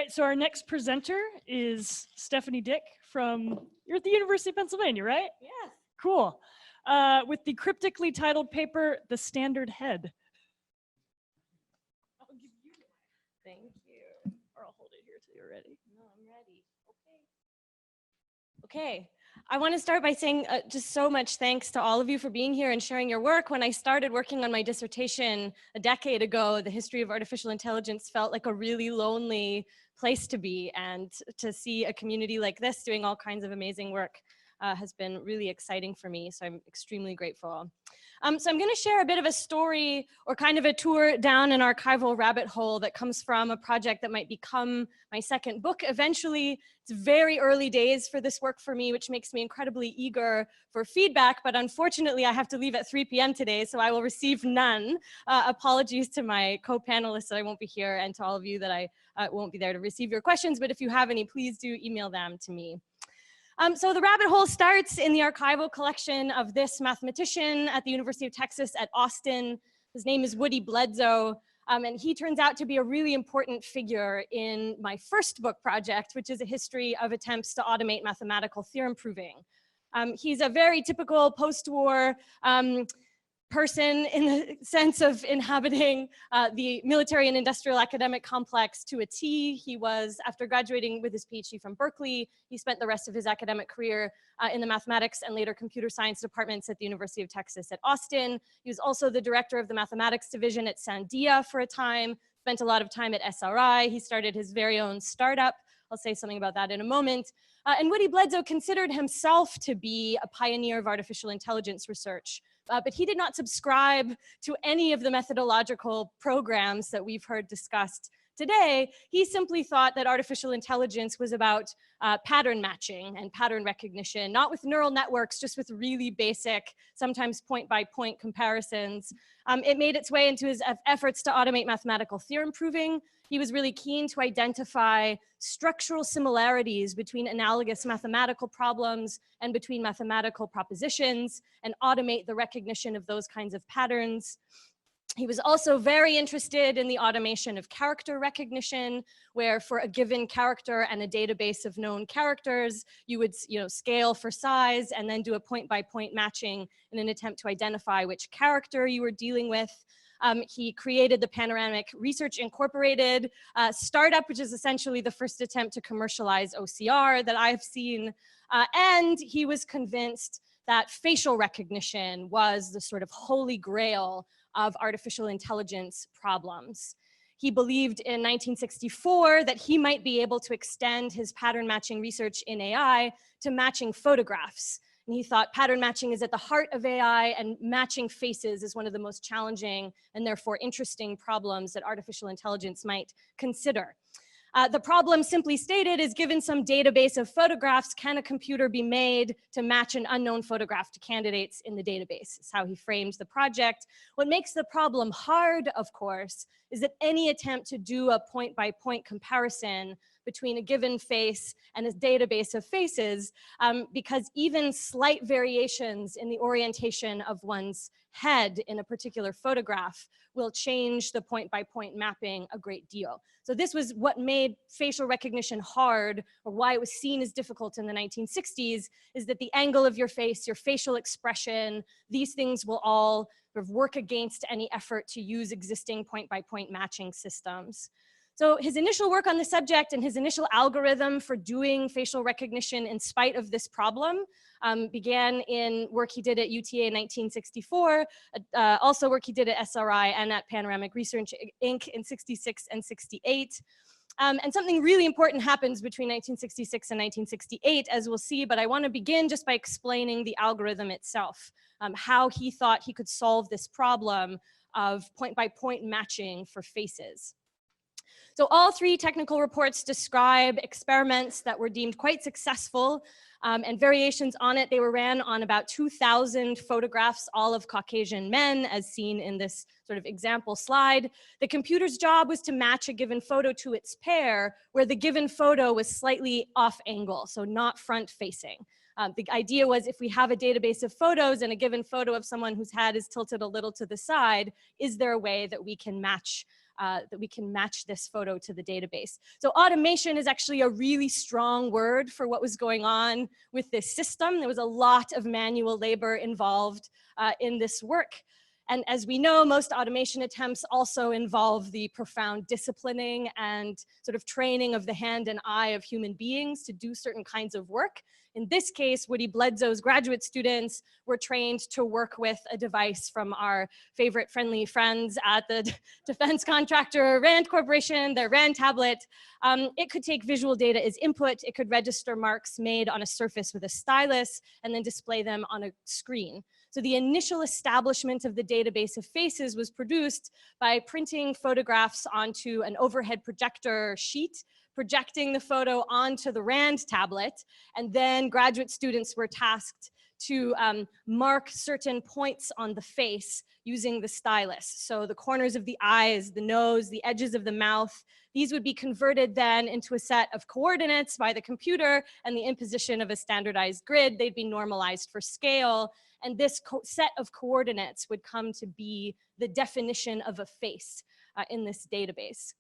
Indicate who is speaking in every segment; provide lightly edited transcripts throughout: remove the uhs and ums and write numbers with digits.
Speaker 1: right, so our next presenter is Stephanie Dick you're at the University of Pennsylvania, right?
Speaker 2: Yes.
Speaker 1: Cool. With the cryptically titled paper, The Standard Head. I'll give you
Speaker 2: Thank you.
Speaker 1: or I'll hold it here till you're ready.
Speaker 2: No, I'm ready. Okay. I want to start by saying just so much thanks to all of you for being here and sharing your work. When I started working on my dissertation a decade ago, the history of artificial intelligence felt like a really lonely place to be, and to see a community like this doing all kinds of amazing work has been really exciting for me, so I'm extremely grateful. So I'm going to share a bit of a story, or kind of a tour down an archival rabbit hole that comes from a project that might become my second book eventually. It's very early days for this work for me, which makes me incredibly eager for feedback, but unfortunately I have to leave at 3 p.m. today, so I will receive none. Apologies to my co-panelists that I won't be here, and to all of you that I won't be there to receive your questions, but if you have any, please do email them to me. So the rabbit hole starts in the archival collection of this mathematician at the University of Texas at Austin. His name is Woody Bledsoe, and he turns out to be a really important figure in my first book project, which is a history of attempts to automate mathematical theorem proving. He's a very typical post-war person in the sense of inhabiting the military and industrial academic complex to a T. He was, after graduating with his PhD from Berkeley, he spent the rest of his academic career in the mathematics and later computer science departments at the University of Texas at Austin. He was also the director of the mathematics division at Sandia for a time, spent a lot of time at SRI. He started his very own startup. I'll say something about that in a moment. And Woody Bledsoe considered himself to be a pioneer of artificial intelligence research. But he did not subscribe to any of the methodological programs that we've heard discussed today. He simply thought that artificial intelligence was about pattern matching and pattern recognition, not with neural networks, just with really basic, sometimes point-by-point comparisons. It made its way into his efforts to automate mathematical theorem proving. He was really keen to identify structural similarities between analogous mathematical problems and between mathematical propositions, and automate the recognition of those kinds of patterns. He was also very interested in the automation of character recognition, where for a given character and a database of known characters, you would scale for size and then do a point-by-point matching in an attempt to identify which character you were dealing with. He created the Panoramic Research Incorporated startup, which is essentially the first attempt to commercialize OCR that I've seen. And he was convinced that facial recognition was the sort of holy grail of artificial intelligence problems. He believed in 1964 that he might be able to extend his pattern matching research in AI to matching photographs. And he thought pattern matching is at the heart of AI, and matching faces is one of the most challenging and therefore interesting problems that artificial intelligence might consider. The problem, simply stated, is given some database of photographs, can a computer be made to match an unknown photograph to candidates in the database? Is how he framed the project. What makes the problem hard, of course, is that any attempt to do a point-by-point comparison between a given face and a database of faces, because even slight variations in the orientation of one's head in a particular photograph will change the point-by-point mapping a great deal. So this was what made facial recognition hard, or why it was seen as difficult in the 1960s, is that the angle of your face, your facial expression, these things will all sort of work against any effort to use existing point-by-point matching systems. So his initial work on the subject and his initial algorithm for doing facial recognition in spite of this problem began in work he did at UTA in 1964, also work he did at SRI and at Panoramic Research Inc. in 66 and 68. And something really important happens between 1966 and 1968, as we'll see, but I want to begin just by explaining the algorithm itself, how he thought he could solve this problem of point-by-point matching for faces. So all three technical reports describe experiments that were deemed quite successful, and variations on it. They were ran on about 2,000 photographs, all of Caucasian men, as seen in this sort of example slide. The computer's job was to match a given photo to its pair, where the given photo was slightly off angle, so not front facing. The idea was, if we have a database of photos and a given photo of someone whose head is tilted a little to the side, is there a way that we can match that we can match this photo to the database. So automation is actually a really strong word for what was going on with this system. There was a lot of manual labor involved in this work. And as we know, most automation attempts also involve the profound disciplining and sort of training of the hand and eye of human beings to do certain kinds of work. In this case, Woody Bledsoe's graduate students were trained to work with a device from our favorite friendly friends at the defense contractor RAND Corporation, their RAND tablet. It could take visual data as input. It could register marks made on a surface with a stylus and then display them on a screen. So the initial establishment of the database of faces was produced by printing photographs onto an overhead projector sheet, projecting the photo onto the RAND tablet, and then graduate students were tasked to mark certain points on the face using the stylus. So the corners of the eyes, the nose, the edges of the mouth, these would be converted then into a set of coordinates by the computer and the imposition of a standardized grid. They'd be normalized for scale. And this set of coordinates would come to be the definition of a face in this database.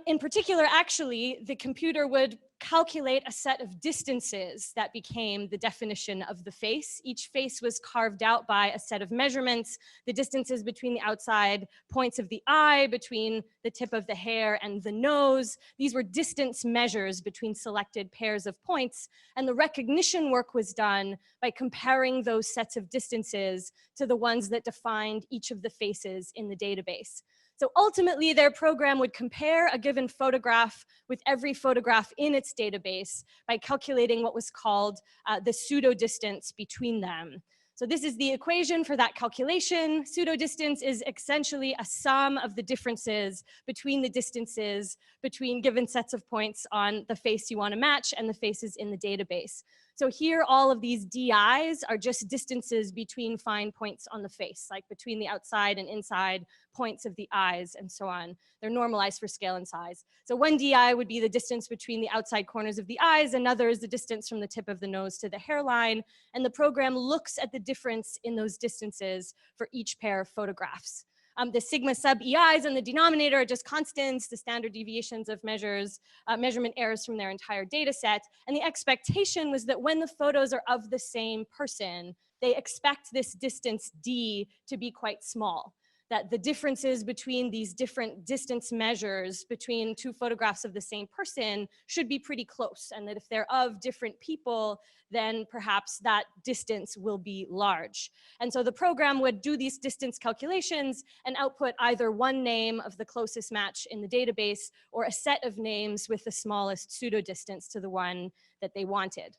Speaker 2: In particular, actually, the computer would calculate a set of distances that became the definition of the face. Each face was carved out by a set of measurements, the distances between the outside points of the eye, between the tip of the hair and the nose. These were distance measures between selected pairs of points, and the recognition work was done by comparing those sets of distances to the ones that defined each of the faces in the database. So ultimately, their program would compare a given photograph with every photograph in its database by calculating what was called the pseudo distance between them. So this is the equation for that calculation. Pseudo distance is essentially a sum of the differences between the distances between given sets of points on the face you want to match and the faces in the database. So here, all of these DIs are just distances between fine points on the face, like between the outside and inside points of the eyes and so on. They're normalized for scale and size. So one DI would be the distance between the outside corners of the eyes. Another is the distance from the tip of the nose to the hairline. And the program looks at the difference in those distances for each pair of photographs. The sigma sub EIs in the denominator are just constants, the standard deviations of measurement errors from their entire data set. And the expectation was that when the photos are of the same person, they expect this distance D to be quite small. That the differences between these different distance measures between two photographs of the same person should be pretty close, and that if they're of different people, then perhaps that distance will be large. And so the program would do these distance calculations and output either one name of the closest match in the database or a set of names with the smallest pseudo distance to the one that they wanted.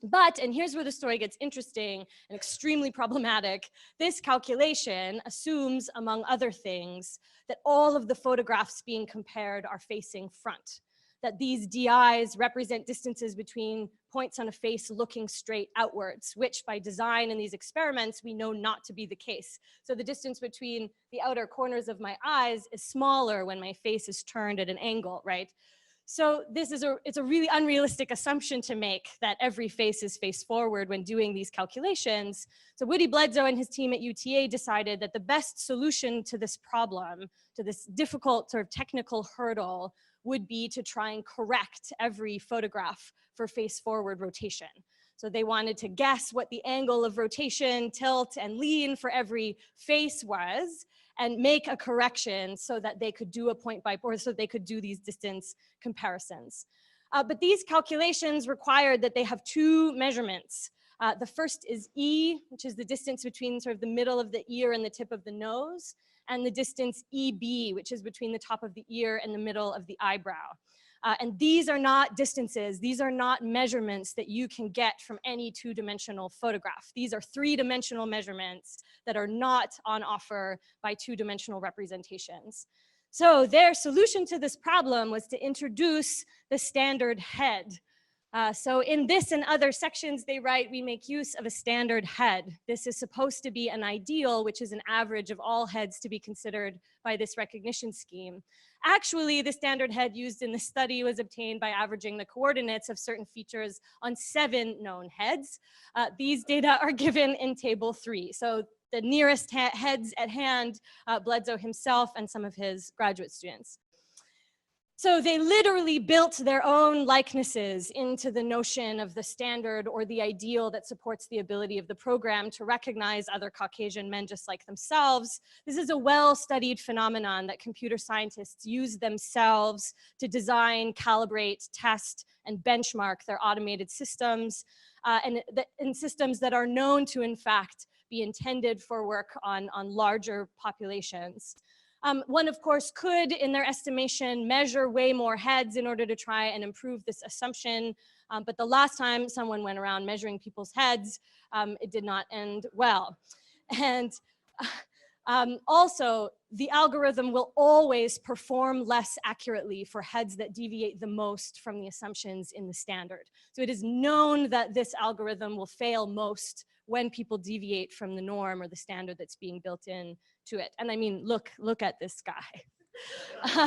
Speaker 2: But, and here's where the story gets interesting and extremely problematic, this calculation assumes, among other things, that all of the photographs being compared are facing front, that these DIs represent distances between points on a face looking straight outwards, which by design in these experiments, we know not to be the case. So the distance between the outer corners of my eyes is smaller when my face is turned at an angle, right? So this is it's a really unrealistic assumption to make that every face is face forward when doing these calculations. So Woody Bledsoe and his team at UTA decided that the best solution to this problem, to this difficult sort of technical hurdle, would be to try and correct every photograph for face forward rotation. So they wanted to guess what the angle of rotation, tilt, and lean for every face was, and make a correction so that they could do a point by, or so they could do these distance comparisons. But these calculations required that they have two measurements. The first is E, which is the distance between sort of the middle of the ear and the tip of the nose, and the distance EB, which is between the top of the ear and the middle of the eyebrow. And these are not distances. These are not measurements that you can get from any two-dimensional photograph. These are three-dimensional measurements that are not on offer by two-dimensional representations. So their solution to this problem was to introduce the standard head. So in this and other sections, they write, we make use of a standard head. This is supposed to be an ideal, which is an average of all heads to be considered by this recognition scheme. Actually, the standard head used in the study was obtained by averaging the coordinates of certain features on 7 known heads. These data are given in table 3. So the nearest heads at hand, Bledsoe himself and some of his graduate students. So they literally built their own likenesses into the notion of the standard or the ideal that supports the ability of the program to recognize other Caucasian men just like themselves. This is a well-studied phenomenon that computer scientists use themselves to design, calibrate, test, and benchmark their automated systems, and systems that are known to, in fact, be intended for work on larger populations. One, of course, could, in their estimation, measure way more heads in order to try and improve this assumption. But the last time someone went around measuring people's heads, it did not end well. And also, the algorithm will always perform less accurately for heads that deviate the most from the assumptions in the standard. So it is known that this algorithm will fail most when people deviate from the norm or the standard that's being built in to it. And I mean, look at this guy.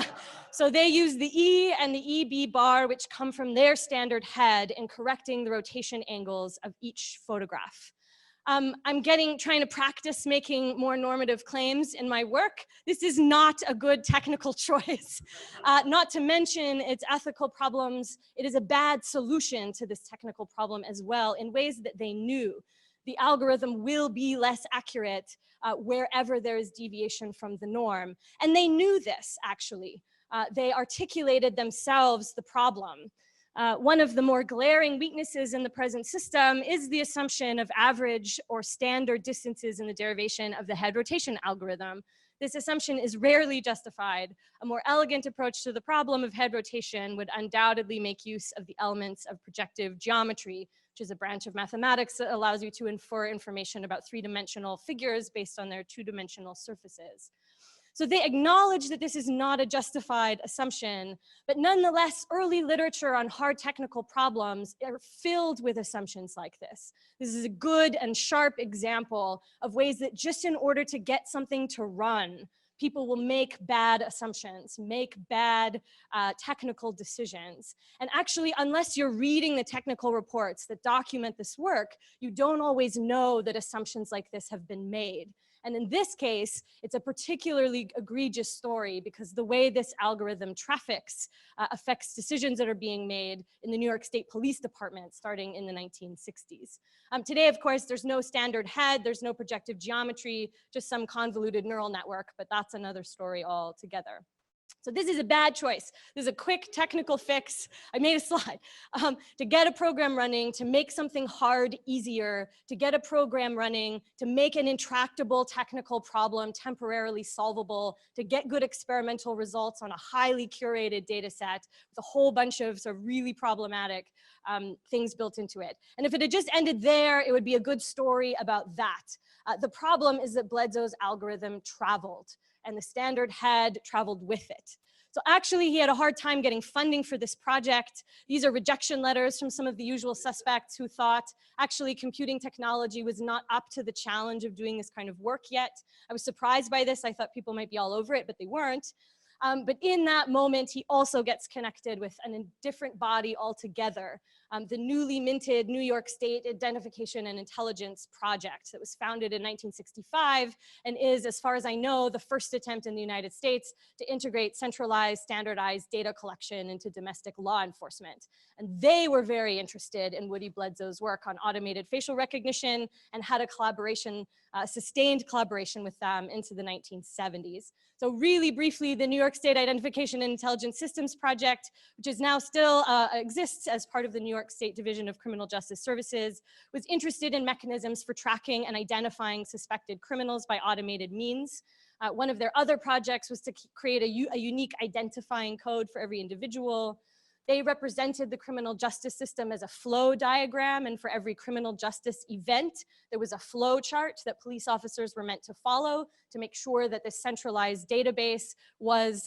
Speaker 2: So they use the E and the EB bar, which come from their standard head, in correcting the rotation angles of each photograph. I'm trying to practice making more normative claims in my work. This is not a good technical choice. Not to mention its ethical problems. It is a bad solution to this technical problem as well, in ways that they knew. The algorithm will be less accurate wherever there is deviation from the norm. And they knew this, actually. They articulated themselves the problem. One of the more glaring weaknesses in the present system is the assumption of average or standard distances in the derivation of the head rotation algorithm. This assumption is rarely justified. A more elegant approach to the problem of head rotation would undoubtedly make use of the elements of projective geometry, which is a branch of mathematics that allows you to infer information about three-dimensional figures based on their two-dimensional surfaces. So they acknowledge that this is not a justified assumption, but nonetheless, early literature on hard technical problems are filled with assumptions like this. This is a good and sharp example of ways that just in order to get something to run, people will make bad assumptions, make bad technical decisions. And actually, unless you're reading the technical reports that document this work, you don't always know that assumptions like this have been made. And in this case, it's a particularly egregious story because the way this algorithm traffics affects decisions that are being made in the New York State Police Department starting in the 1960s. Today, of course, there's no standard head, there's no projective geometry, just some convoluted neural network, but that's another story altogether. So this is a bad choice. This is a quick technical fix. I made a slide. To get a program running, to make something hard easier, to get a program running, to make an intractable technical problem temporarily solvable, to get good experimental results on a highly curated data set with a whole bunch of sort of really problematic things built into it. And if it had just ended there, it would be a good story about that. The problem is that Bledsoe's algorithm traveled, and the standard head traveled with it. So actually, he had a hard time getting funding for this project. These are rejection letters from some of the usual suspects who thought actually computing technology was not up to the challenge of doing this kind of work yet. I was surprised by this. I thought people might be all over it, but they weren't. But in that moment, he also gets connected with a different body altogether, the newly minted New York State Identification and Intelligence Project that was founded in 1965 and is, as far as I know, the first attempt in the United States to integrate centralized, standardized data collection into domestic law enforcement. And they were very interested in Woody Bledsoe's work on automated facial recognition and had a collaboration, sustained collaboration with them into the 1970s. So really briefly, the New York State Identification and Intelligence Systems Project, which is now still exists as part of the New York State Division of Criminal Justice Services, was interested in mechanisms for tracking and identifying suspected criminals by automated means. One of their other projects was to create a unique identifying code for every individual. They represented the criminal justice system as a flow diagram, and for every criminal justice event, there was a flow chart that police officers were meant to follow to make sure that this centralized database was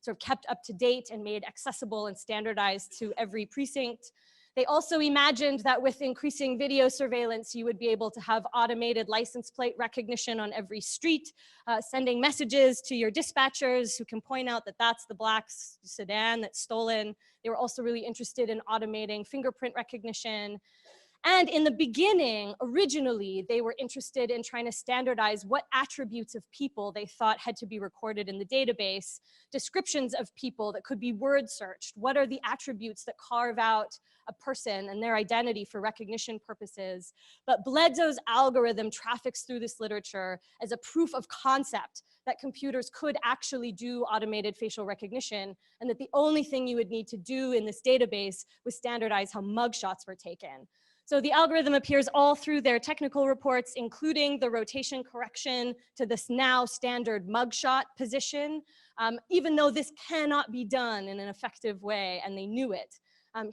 Speaker 2: sort of kept up to date and made accessible and standardized to every precinct. They also imagined that with increasing video surveillance, you would be able to have automated license plate recognition on every street, sending messages to your dispatchers who can point out that that's the black sedan that's stolen. They were also really interested in automating fingerprint recognition. And in the beginning, originally, they were interested in trying to standardize what attributes of people they thought had to be recorded in the database, descriptions of people that could be word searched. What are the attributes that carve out a person and their identity for recognition purposes? But Bledsoe's algorithm traffics through this literature as a proof of concept that computers could actually do automated facial recognition, and that the only thing you would need to do in this database was standardize how mugshots were taken. So the algorithm appears all through their technical reports, including the rotation correction to this now standard mugshot position, even though this cannot be done in an effective way, and they knew it.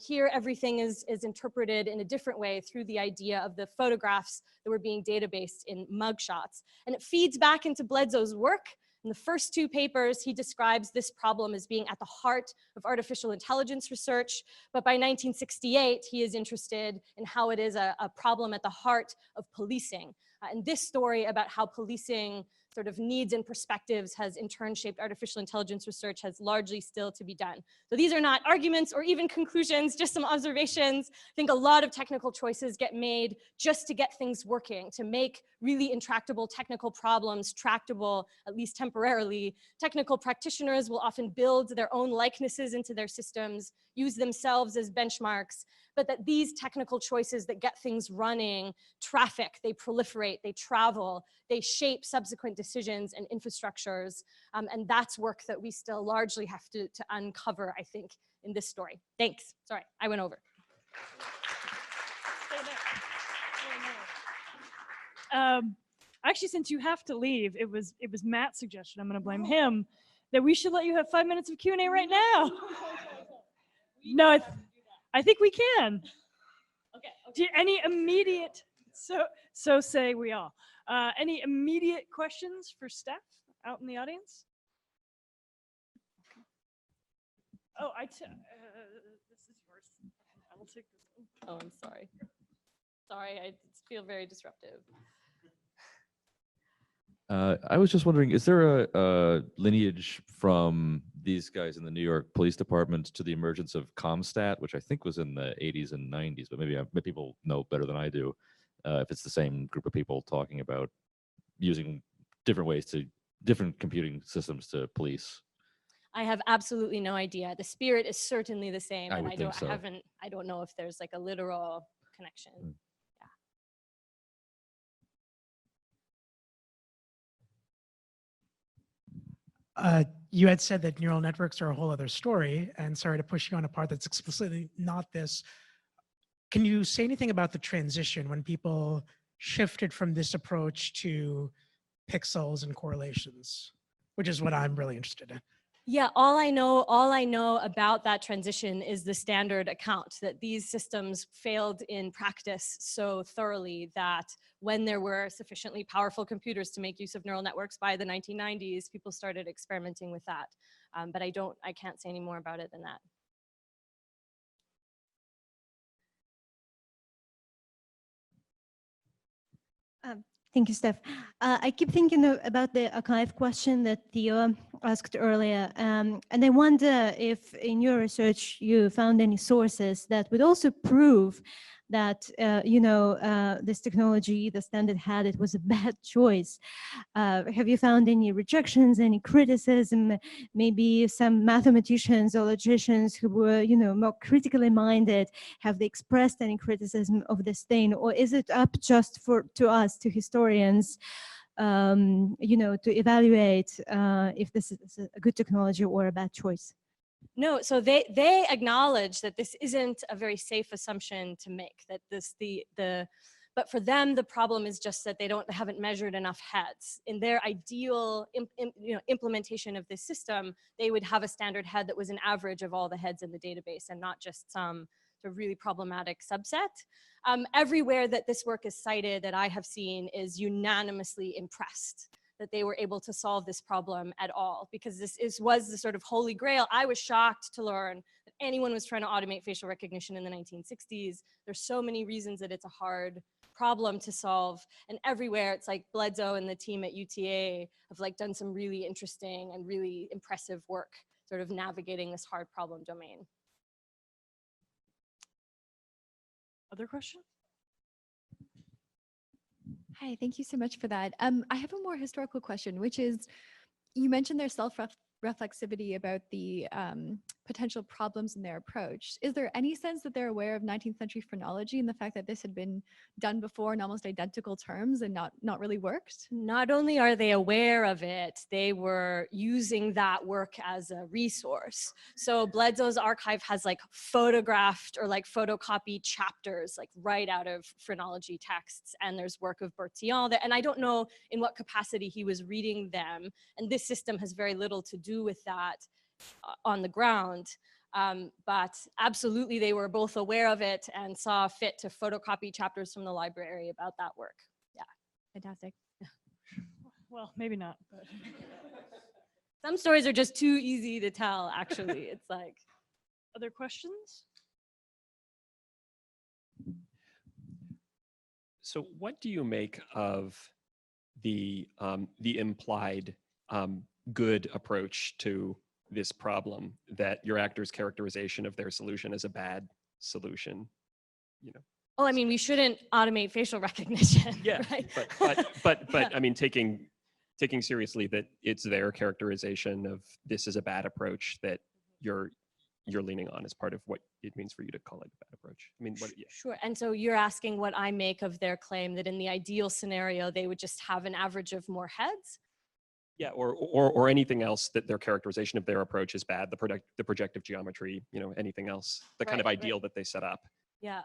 Speaker 2: Here, everything is interpreted in a different way through the idea of the photographs that were being databased in mugshots. And it feeds back into Bledsoe's work. In the first two papers, he describes this problem as being at the heart of artificial intelligence research. But by 1968, he is interested in how it is a problem at the heart of policing. And this story about how policing sort of needs and perspectives has in turn shaped artificial intelligence research has largely still to be done. So these are not arguments or even conclusions, just some observations. I think a lot of technical choices get made just to get things working, to make really intractable technical problems tractable, at least temporarily. Technical practitioners will often build their own likenesses into their systems, use themselves as benchmarks, but that these technical choices that get things running traffic, they proliferate, they travel, they shape subsequent decisions and infrastructures. And that's work that we still largely have to uncover, I think, in this story. Thanks. Sorry, I went over.
Speaker 1: Actually, since you have to leave, it was Matt's suggestion. I'm going to blame him that we should let you have 5 minutes of Q&A right now. No, I think we can. Okay. Any immediate? So say we all. Any immediate questions for Steph out in the audience? Oh, this is yours. I will take this one.
Speaker 2: Oh, I'm sorry. Sorry, I feel very disruptive.
Speaker 3: I was just wondering, is there a lineage from these guys in the New York Police Department to the emergence of ComStat, which I think was in the 80s and 90s, but maybe people know better than I do, if it's the same group of people talking about using different computing systems to police?
Speaker 2: I have absolutely no idea. The spirit is certainly the same,
Speaker 3: I
Speaker 2: and
Speaker 3: would
Speaker 2: I
Speaker 3: think so.
Speaker 2: I don't know if there's like a literal connection.
Speaker 4: You had said that neural networks are a whole other story, and sorry to push you on a part that's explicitly not this. Can you say anything about the transition when people shifted from this approach to pixels and correlations, which is what I'm really interested in?
Speaker 2: Yeah, all I know about that transition is the standard account, that these systems failed in practice so thoroughly that when there were sufficiently powerful computers to make use of neural networks by the 1990s, people started experimenting with that. But I can't say any more about it than that.
Speaker 5: Thank you, Steph. I keep thinking about the archive question that Theo asked earlier. And I wonder if in your research you found any sources that would also prove that, this technology, the standard had, it was a bad choice. Have you found any rejections, any criticism, maybe some mathematicians or logicians who were, more critically minded, have they expressed any criticism of this thing? Or is it up just to us, to historians, to evaluate if this is a good technology or a bad choice?
Speaker 2: No, so they acknowledge that this isn't a very safe assumption to make, that but for them, the problem is just that they haven't measured enough heads. In their ideal implementation of this system, they would have a standard head that was an average of all the heads in the database and not just some sort of really problematic subset. Everywhere that this work is cited that I have seen is unanimously impressed that they were able to solve this problem at all, because this was the sort of holy grail. I was shocked to learn that anyone was trying to automate facial recognition in the 1960s. There's so many reasons that it's a hard problem to solve, and everywhere it's like Bledsoe and the team at UTA have done some really interesting and really impressive work sort of navigating this hard problem domain.
Speaker 1: Other questions?
Speaker 6: Hi, thank you so much for that. I have a more historical question, which is, you mentioned their self-reflexivity about the potential problems in their approach. Is there any sense that they're aware of 19th century phrenology and the fact that this had been done before in almost identical terms and not really worked?
Speaker 2: Not only are they aware of it, they were using that work as a resource. So Bledsoe's archive has like photographed or like photocopied chapters like right out of phrenology texts, and there's work of Bertillon there. And I don't know in what capacity he was reading them, and this system has very little to do with that on the ground. But absolutely, they were both aware of it and saw fit to photocopy chapters from the library about that work. Yeah.
Speaker 6: Fantastic.
Speaker 1: Well, maybe not, but
Speaker 2: Some stories are just too easy to tell, actually. It's like,
Speaker 1: other questions?
Speaker 7: So what do you make of the implied good approach to this problem, that your actor's characterization of their solution as a bad solution? You know.
Speaker 2: oh, I mean, we shouldn't automate facial recognition.
Speaker 7: Yeah,
Speaker 2: Right?
Speaker 7: but I mean, taking seriously that it's their characterization of this is a bad approach that you're leaning on as part of what it means for you to call it a bad approach. I mean, what? Yeah.
Speaker 2: Sure. And so you're asking what I make of their claim that in the ideal scenario, they would just have an average of more heads?
Speaker 7: Yeah, or anything else that their characterization of their approach is bad, the projective geometry, you know, anything else, the kind of
Speaker 2: Right,
Speaker 7: ideal that they set up.
Speaker 2: Yeah.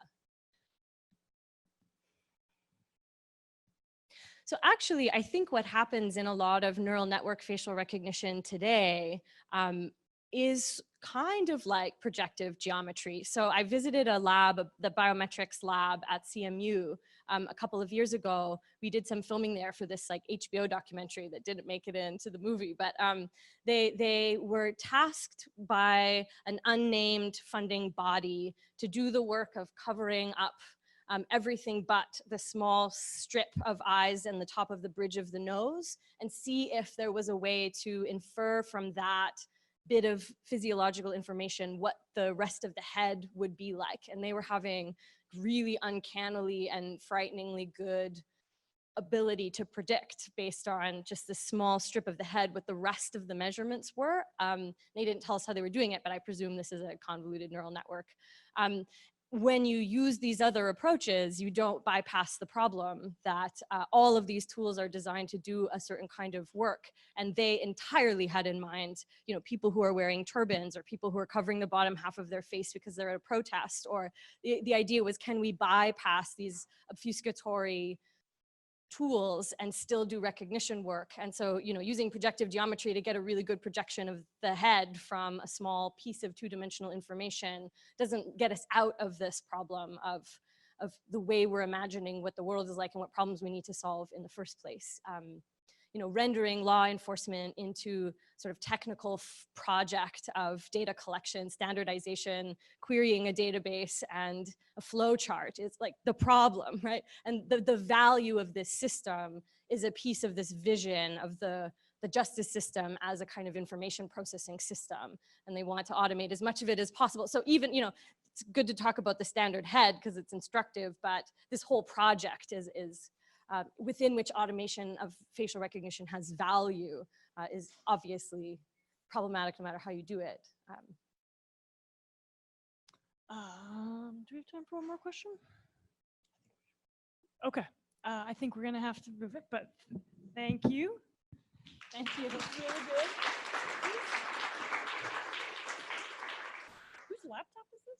Speaker 2: So actually, I think what happens in a lot of neural network facial recognition today is kind of like projective geometry. So I visited a lab, the biometrics lab at CMU a couple of years ago. We did some filming there for this like HBO documentary that didn't make it into the movie, but they were tasked by an unnamed funding body to do the work of covering up everything but the small strip of eyes and the top of the bridge of the nose, and see if there was a way to infer from that bit of physiological information what the rest of the head would be like. And they were having really uncannily and frighteningly good ability to predict based on just this small strip of the head what the rest of the measurements were. They didn't tell us how they were doing it, but I presume this is a convoluted neural network. When you use these other approaches, you don't bypass the problem that all of these tools are designed to do a certain kind of work. And they entirely had in mind, you know, people who are wearing turbans or people who are covering the bottom half of their face because they're at a protest. Or the idea was, can we bypass these obfuscatory tools and still do recognition work? And so, you know, using projective geometry to get a really good projection of the head from a small piece of two-dimensional information doesn't get us out of this problem of the way we're imagining what the world is like and what problems we need to solve in the first place. You know, rendering law enforcement into sort of technical project of data collection, standardization, querying a database, and a flow chart is like the problem, right? And the value of this system is a piece of this vision of the justice system as a kind of information processing system. And they want to automate as much of it as possible. So even, you know, it's good to talk about the standard head because it's instructive, but this whole project is within which automation of facial recognition has value is obviously problematic no matter how you do it.
Speaker 1: Do we have time for one more question? Okay, I think we're gonna have to move it, but thank you. Thank you, that's really good. Whose laptop is this?